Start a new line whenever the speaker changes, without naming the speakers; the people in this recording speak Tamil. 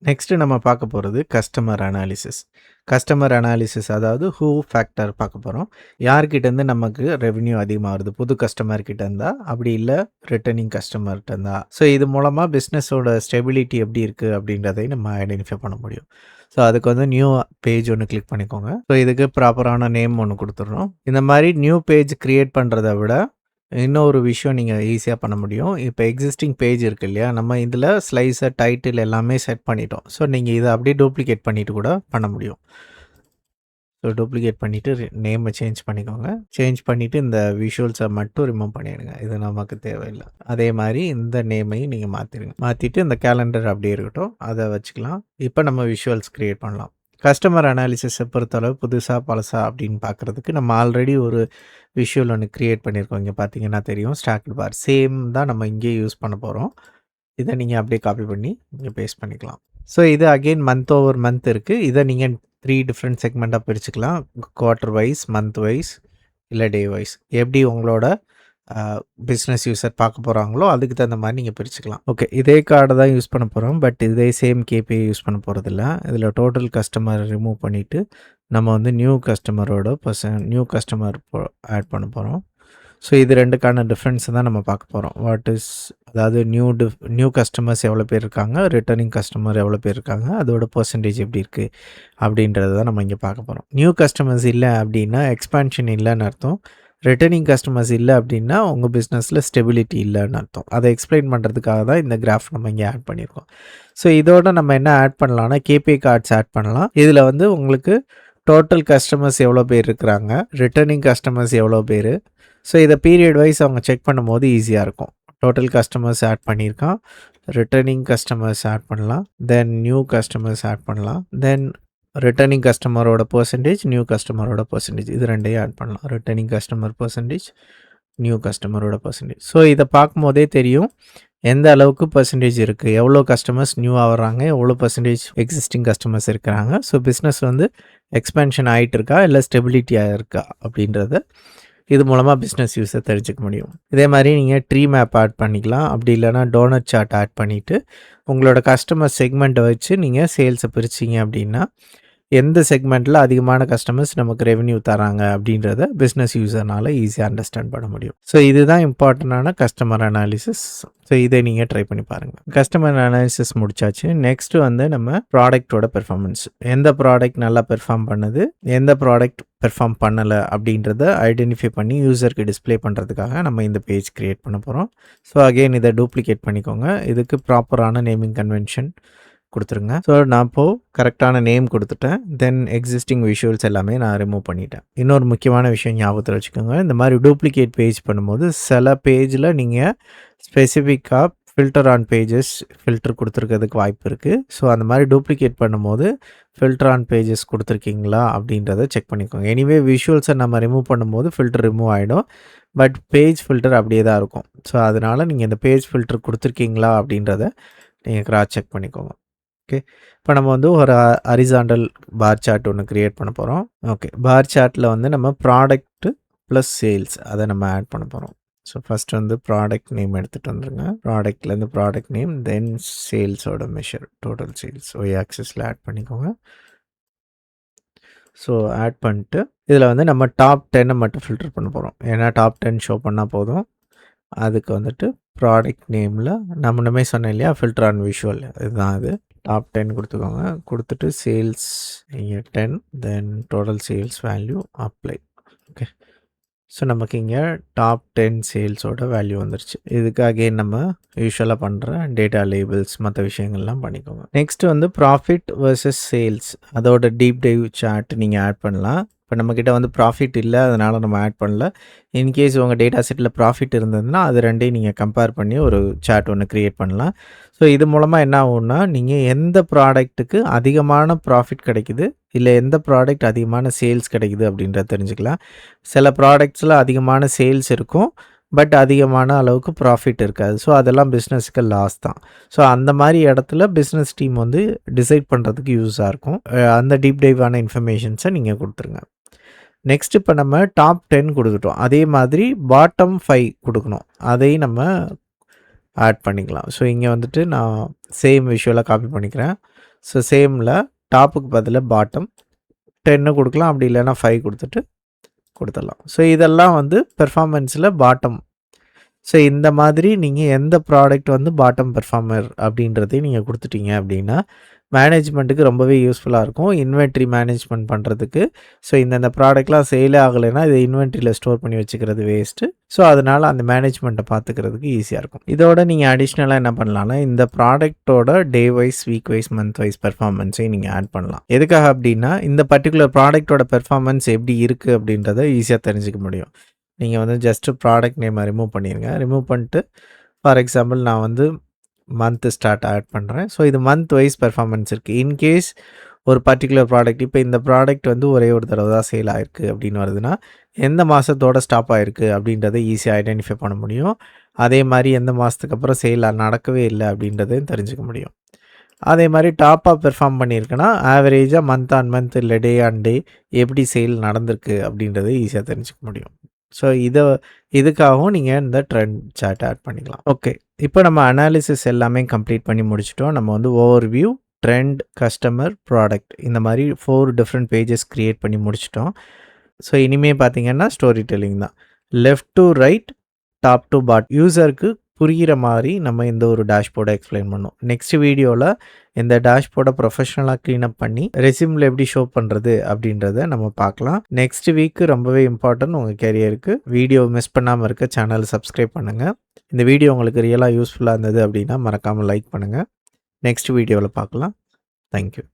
நெக்ஸ்ட்டு நம்ம பார்க்க போறது கஸ்டமர் அனாலிசிஸ். கஸ்டமர் அனாலிசிஸ் அதாவது ஹூ ஃபேக்டர் பார்க்க போறோம். யார்கிட்டேருந்து நமக்கு ரெவென்யூ அதிகமா வருது? புது கஸ்டமர் கிட்ட இருந்தா, அப்படி இல்ல ரிட்டர்னிங் கஸ்டமர்ட்ட இருந்தா. ஸோ இது மூலமா பிஸ்னஸோட ஸ்டெபிலிட்டி எப்படி இருக்கு அப்படின்றதையும் நம்ம ஐடென்டிஃபை பண்ண முடியும். ஸோ அதுக்கு வந்து நியூ பேஜ் ஒன்று கிளிக் பண்ணிக்கோங்க. ஸோ இதுக்கு ப்ராப்பரான நேம் ஒன்று குடுத்துடுறோம். இந்த மாரி நியூ பேஜ் கிரியேட் பண்றத விட இன்னொரு விஷயம் நீங்க ஈஸியா பண்ண முடியும். இப்ப எக்ஸிஸ்டிங் பேஜ் இருக்கு இல்லையா? நம்ம இதுல ஸ்லைஸர், டைட்டில் எல்லாமே செட் பண்ணிட்டோம். ஸோ நீங்க இத அப்படியே டூப்ளிகேட் பண்ணிட்டு கூட பண்ண முடியும். ஸோ டூப்ளிகேட் பண்ணிட்டு நேம சேஞ்ச் பண்ணிக்கோங்க. சேஞ்ச் பண்ணிட்டு இந்த விஷுவல்ஸ மட்டும் ரிமூவ் பண்ணிடுங்க. இது நமக்கு தேவையில்ல. அதே மாரி இந்த நேமையும் நீங்க மாத்திருங்க. மாத்திட்டு இந்த கேலண்டர் அப்படியே இருக்கட்டும். அத வச்சுக்கலாம். இப்ப நம்ம விஷுவல்ஸ் கிரியேட் பண்ணலாம். கஸ்டமர் அனாலிசிஸ பொறுத்தளவு புதுசா, பழசா அப்படின்னு பார்க்குறதுக்கு நம்ம ஆல்ரெடி ஒரு விஷுவல் ஒன்று கிரியேட் பண்ணியிருக்கோம். இங்க பார்த்தீங்கன்னா தெரியும். ஸ்டாக்டு பார் சேம் தான் நம்ம இங்கேயும் யூஸ் பண்ண போறோம். இத நீங்க அப்படியே காப்பி பண்ணி இங்க பேஸ்ட் பண்ணிக்கலாம். ஸோ இது அகைன் மந்த் ஓவர் மந்த் இருக்கு. இத நீங்க 3 டிஃபரெண்ட் செக்மெண்ட்டா பிரிச்சுக்கலாம். குவார்ட்டர் வைஸ், மந்த் வைஸ், இல்ல டே வைஸ். எப்படி உங்களோட பிஸ்னஸ் யூசர் பார்க்க போகிறாங்களோ அதுக்கு தகுந்த மாதிரி நீங்கள் பிரிச்சுக்கலாம். ஓகே, இதே கார்டை தான் யூஸ் பண்ண போகிறோம். பட் இதே சேம் கேபிஐ யூஸ் பண்ண போகிறதில்ல. இதில் டோட்டல் கஸ்டமர் ரிமூவ் பண்ணிவிட்டு நம்ம வந்து நியூ கஸ்டமரோட நியூ கஸ்டமர் ஆட் பண்ண போகிறோம். ஸோ இது ரெண்டுக்கான டிஃப்ரென்ஸை தான் நம்ம பார்க்க போகிறோம். அதாவது நியூ கஸ்டமர்ஸ் எவ்வளோ பேர் இருக்காங்க, ரிட்டர்னிங் கஸ்டமர் எவ்வளோ பேர் இருக்காங்க, அதோட பர்சன்டேஜ் எப்படி இருக்குது அப்படின்றத தான் நம்ம இங்கே பார்க்க போகிறோம். நியூ கஸ்டமர்ஸ் இல்லை அப்படின்னா எக்ஸ்பான்ஷன் இல்லைன்னு அர்த்தம். ரிட்டர்னிங் கஸ்டமர்ஸ் இல்லை அப்படின்னா உங்கள் பிஸ்னஸில் ஸ்டெபிலிட்டி இல்லைன்னு அர்த்தம். அதை எக்ஸ்பிளைன் பண்ணுறதுக்காக தான் இந்த கிராஃப் நம்ம இங்கே ஆட் பண்ணியிருக்கோம். ஸோ இதோட நம்ம என்ன ஆட் பண்ணலாம்னா கேபிஐ கார்ட்ஸ் ஆட் பண்ணலாம். இதில் வந்து உங்களுக்கு டோட்டல் கஸ்டமர்ஸ் எவ்வளோ பேர் இருக்கிறாங்க, ரிட்டர்னிங் கஸ்டமர்ஸ் எவ்வளோ பேர். ஸோ இதை பீரியட் வைஸ் அவங்க செக் பண்ணும்போது ஈஸியாக இருக்கும். டோட்டல் கஸ்டமர்ஸ் ஆட் பண்ணியிருக்கான், ரிட்டர்னிங் கஸ்டமர்ஸ் ஆட் பண்ணலாம், தென் நியூ கஸ்டமர்ஸ் ஆட் பண்ணலாம், தென் ரிட்டர்னிங் கஸ்டமரோட பர்சன்டேஜ், நியூ கஸ்டமரோட பர்சன்டேஜ் இது ரெண்டையும் ஆட் பண்ணலாம். ரிட்டர்னிங் கஸ்டமர் பர்சன்டேஜ், நியூ கஸ்டமரோட பர்சன்டேஜ். ஸோ இதை பார்க்கும்போதே தெரியும் எந்த அளவுக்கு பர்சன்டேஜ் இருக்குது, எவ்வளோ கஸ்டமர்ஸ் நியூவாக வர்றாங்க, எவ்வளோ பர்சன்டேஜ் எக்ஸிஸ்டிங் கஸ்டமர்ஸ் இருக்கிறாங்க. ஸோ பிஸ்னஸ் வந்து எக்ஸ்பேன்ஷன் ஆகிட்டு இருக்கா இல்லை ஸ்டெபிலிட்டியாக இருக்கா அப்படின்றத இது மூலமாக பிஸ்னஸ் யூஸை தெரிஞ்சுக்க முடியும். இதே மாதிரி நீங்கள் ட்ரீ மேப் ஆட் பண்ணிக்கலாம். அப்படி இல்லைனா டோனட் சார்ட் ஆட் பண்ணிவிட்டு உங்களோட கஸ்டமர் செக்மெண்ட்டை வச்சு நீங்கள் சேல்ஸை பிரிச்சிங்க அப்படின்னா எந்த செக்மெண்ட்டில் அதிகமான கஸ்டமர்ஸ் நமக்கு ரெவென்யூ தராங்க அப்படின்றத பிஸ்னஸ் யூஸர்னால் ஈஸியாக அண்டர்ஸ்டாண்ட் பண்ண முடியும். ஸோ இதுதான் இம்பார்ட்டண்டான கஸ்டமர் அனாலிசிஸ். ஸோ இதை நீங்கள் ட்ரை பண்ணி பாருங்கள். கஸ்டமர் அனாலிசிஸ் முடிச்சாச்சு. நெக்ஸ்ட்டு வந்து நம்ம ப்ராடக்டோட பெர்ஃபார்மன்ஸ், எந்த ப்ராடக்ட் நல்லா பெர்ஃபார்ம் பண்ணுது, எந்த ப்ராடக்ட் பெர்ஃபார்ம் பண்ணலை அப்படின்றத ஐடென்டிஃபை பண்ணி யூசருக்கு டிஸ்பிளே பண்ணுறதுக்காக நம்ம இந்த பேஜ் க்ரியேட் பண்ண போகிறோம். ஸோ அகெயின் இதை டூப்ளிகேட் பண்ணிக்கோங்க. இதுக்கு ப்ராப்பரான நேமிங் கன்வென்ஷன் கொடுத்துருங்க. ஸோ நான் இப்போது கரெக்டான நேம் கொடுத்துட்டேன். தென் எக்ஸிஸ்டிங் விஷுவல்ஸ் எல்லாமே நான் ரிமூவ் பண்ணிட்டேன். இன்னொரு முக்கியமான விஷயம் ஞாபகத்தில் வச்சுக்கோங்க. இந்த மாதிரி டூப்ளிகேட் பேஜ் பண்ணும்போது சில பேஜில் நீங்கள் ஸ்பெசிஃபிக்காக ஃபில்டர் ஆன் பேஜஸ் ஃபில்டர் கொடுத்துருக்கிறதுக்கு வாய்ப்பு இருக்குது. ஸோ அந்த மாதிரி டூப்ளிகேட் பண்ணும்போது ஃபில்டர் ஆன் பேஜஸ் கொடுத்துருக்கீங்களா அப்படின்றத செக் பண்ணிக்கோங்க. எனிவே விஷுவல்ஸை நம்ம ரிமூவ் பண்ணும்போது ஃபில்டர் ரிமூவ் ஆகிடும். பட் பேஜ் ஃபில்டர் அப்படியே தான் இருக்கும். ஸோ அதனால் நீங்கள் இந்த பேஜ் ஃபில்டர் கொடுத்துருக்கீங்களா அப்படின்றத நீங்கள் கிராஸ் செக் பண்ணிக்கோங்க. ஓகே, இப்போ நம்ம வந்து ஒரு ஹரிசாண்டல் பார் சார்ட் ஒன்று க்ரியேட் பண்ண போகிறோம். ஓகே, பார் சார்ட்டில் வந்து நம்ம ப்ராடக்ட்டு ப்ளஸ் சேல்ஸ் அதை நம்ம ஆட் பண்ண போகிறோம். ஸோ ஃபஸ்ட் வந்து ப்ராடக்ட் நேம் எடுத்துகிட்டு வந்துருங்க. ப்ராடக்ட்லேருந்து ப்ராடக்ட் நேம், தென் சேல்ஸோட மெஷர் டோட்டல் சேல்ஸ் ஒய் ஆக்சிஸில் ஆட் பண்ணிக்கோங்க. ஸோ ஆட் பண்ணிட்டு இதில் வந்து நம்ம டாப் 10 மட்டும் ஃபில்டர் பண்ண போகிறோம். ஏன்னா டாப் 10 ஷோ பண்ணால் போதும். அதுக்கு வந்துட்டு ப்ராடக்ட் நேமில் நம்ம முன்னமே சொன்னேன் இல்லையா, ஃபில்டர் ஆன் விஷுவல் இதுதான் அது. டாப் 10 கொடுத்துக்கோங்க. கொடுத்துட்டு சேல்ஸ் இங்கே 10, தென் total sales value apply. Okay, so நமக்கு இங்கே டாப் 10 சேல்ஸோட வேல்யூ வந்துருச்சு. இதுக்கு அகெயின் நம்ம யூஸ்வலாக பண்ணுற டேட்டா லேபிள்ஸ் மற்ற விஷயங்கள்லாம் பண்ணிக்கோங்க. நெக்ஸ்ட்டு வந்து ப்ராஃபிட் வர்சஸ் சேல்ஸ் அதோட டீப் டைவ் சார்ட் நீங்கள் ஆட் பண்ணலாம். இப்போ நம்மக்கிட்ட வந்து ப்ராஃபிட் இல்லை, அதனால் நம்ம ஆட் பண்ணல. இன்கேஸ் உங்கள் டேட்டா செட்டில் ப்ராஃபிட் இருந்ததுன்னா அது ரெண்டையும் நீங்கள் கம்பேர் பண்ணி ஒரு சார்ட் ஒன்று க்ரியேட் பண்ணலாம். ஸோ இது மூலமாக என்ன ஆகும்னா நீங்கள் எந்த ப்ராடக்ட்டுக்கு அதிகமான ப்ராஃபிட் கிடைக்குது, இல்லை எந்த ப்ராடக்ட் அதிகமான சேல்ஸ் கிடைக்குது அப்படின்றத தெரிஞ்சுக்கலாம். சில ப்ராடக்ட்ஸில் அதிகமான சேல்ஸ் இருக்கும், பட் அதிகமான அளவுக்கு ப்ராஃபிட் இருக்காது. ஸோ அதெல்லாம் பிஸ்னஸுக்கு லாஸ் தான். ஸோ அந்த மாதிரி இடத்துல பிஸ்னஸ் டீம் வந்து டிசைட் பண்ணுறதுக்கு யூஸாக இருக்கும். அந்த டீப் டைவான இன்ஃபர்மேஷன்ஸை நீங்கள் கொடுத்துருங்க. நெக்ஸ்ட் இப்போ நம்ம டாப் 10 கொடுத்துட்டோம். அதே மாதிரி பாட்டம் 5 கொடுக்கணும். அதையும் நம்ம ஆட் பண்ணிக்கலாம். ஸோ இங்கே வந்துட்டு நான் சேம் விஷுவலாக காப்பி பண்ணிக்கிறேன். ஸோ சேமில் டாப்புக்கு பதிலா பாட்டம் 10 கொடுக்கலாம். அப்படி இல்லைன்னா 5 கொடுத்துட்டு கொடுத்துடலாம். ஸோ இதெல்லாம் வந்து பெர்ஃபார்மன்ஸில் பாட்டம். ஸோ இந்த மாதிரி நீங்கள் எந்த ப்ராடக்ட் வந்து பாட்டம் பெர்ஃபார்மர் அப்படின்றதையும் நீங்கள் கொடுத்துட்டீங்க அப்படின்னா மேனேஜ்மெண்ட்டுக்கு ரொம்பவே யூஸ்ஃபுல்லாக இருக்கும். இன்வென்ட்ரி மேனேஜ்மெண்ட் பண்ணுறதுக்கு. ஸோ இந்தந்த ப்ராடக்ட்லாம் சேலே ஆகலைன்னா இதை இன்வென்ட்ரியில் ஸ்டோர் பண்ணி வச்சுக்கிறது வேஸ்ட்டு. ஸோ அதனால் அந்த மேனேஜ்மெண்ட்டை பார்த்துக்கிறதுக்கு ஈஸியாக இருக்கும். இதோட நீங்கள் அடிஷ்னலாக என்ன பண்ணலாம்னா இந்த ப்ராடக்ட்டோட day wise, week wise, month wise பெர்ஃபார்மன்ஸையும் நீங்கள் ஆட் பண்ணலாம். எதுக்காக அப்படின்னா இந்த பர்டிகுலர் ப்ராடக்ட்டோட பெர்ஃபார்மன்ஸ் எப்படி இருக்குது அப்படின்றத ஈஸியாக தெரிஞ்சுக்க முடியும். நீங்கள் வந்து ஜஸ்ட்டு ப்ராடக்ட் நேமை ரிமூவ் பண்ணிடுங்க. ரிமூவ் பண்ணிட்டு ஃபார் எக்ஸாம்பிள் நான் வந்து மந்த்து ஸ்டார்ட் ஆட் பண்ணுறேன். ஸோ இது மந்த் வைஸ் பெர்ஃபார்மன்ஸ் இருக்குது. இன்கேஸ் ஒரு பர்டிகுலர் ப்ராடக்ட் இப்போ இந்த ப்ராடக்ட் வந்து ஒரே ஒரு தடவை தான் சேல் ஆகிருக்கு அப்படின்னு வருதுன்னா எந்த மாதத்தோட ஸ்டாப் ஆகிருக்கு அப்படின்றத ஈஸியாக ஐடென்டிஃபை பண்ண முடியும். அதே மாதிரி எந்த மாதத்துக்கு அப்புறம் சேல் நடக்கவே இல்லை அப்படின்றதையும் தெரிஞ்சுக்க முடியும். அதே மாதிரி டாப்பாக பெர்ஃபார்ம் பண்ணியிருக்குன்னா ஆவரேஜாக மந்த் ஆன் மந்த் இல்லை டே ஆன் டே எப்படி சேல் நடந்திருக்கு அப்படின்றத ஈஸியாக தெரிஞ்சுக்க முடியும். ஸோ இதுக்காகவும் நீங்கள் இந்த ட்ரெண்ட் சார்ட் ஆட் பண்ணிக்கலாம். ஓகே, இப்போ நம்ம அனாலிசிஸ் எல்லாமே கம்ப்ளீட் பண்ணி முடிச்சிட்டோம். நம்ம வந்து ஓவர்வியூ, ட்ரெண்ட், கஸ்டமர், ப்ராடக்ட் இந்த மாதிரி 4 டிஃப்ரெண்ட் பேஜஸ் க்ரியேட் பண்ணி முடிச்சிட்டோம். ஸோ இனிமேல் பார்த்தீங்கன்னா ஸ்டோரி டெல்லிங் தான். Left to right, top to bottom யூசருக்கு புரிகிற மாதிரி நம்ம இந்த ஒரு டேஷ்போர்டை எக்ஸ்பிளைன் பண்ணோம். நெக்ஸ்ட் வீடியோவில் இந்த டேஷ்போர்டை ப்ரொஃபஷனலாக க்ளீனப் பண்ணி ரெஸ்யூமில் எப்படி ஷோ பண்ணுறது அப்படின்றத நம்ம பார்க்கலாம். நெக்ஸ்ட் வீக்கு ரொம்பவே இம்பார்ட்டன்ட் உங்கள் கேரியருக்கு. வீடியோ மிஸ் பண்ணாமல் இருக்க சேனலை சப்ஸ்கிரைப் பண்ணுங்கள். இந்த வீடியோ உங்களுக்கு ரியலாக யூஸ்ஃபுல்லாக இருந்தது அப்படின்னா மறக்காமல் லைக் பண்ணுங்கள். நெக்ஸ்ட் வீடியோவில் பார்க்கலாம். தேங்க்யூ.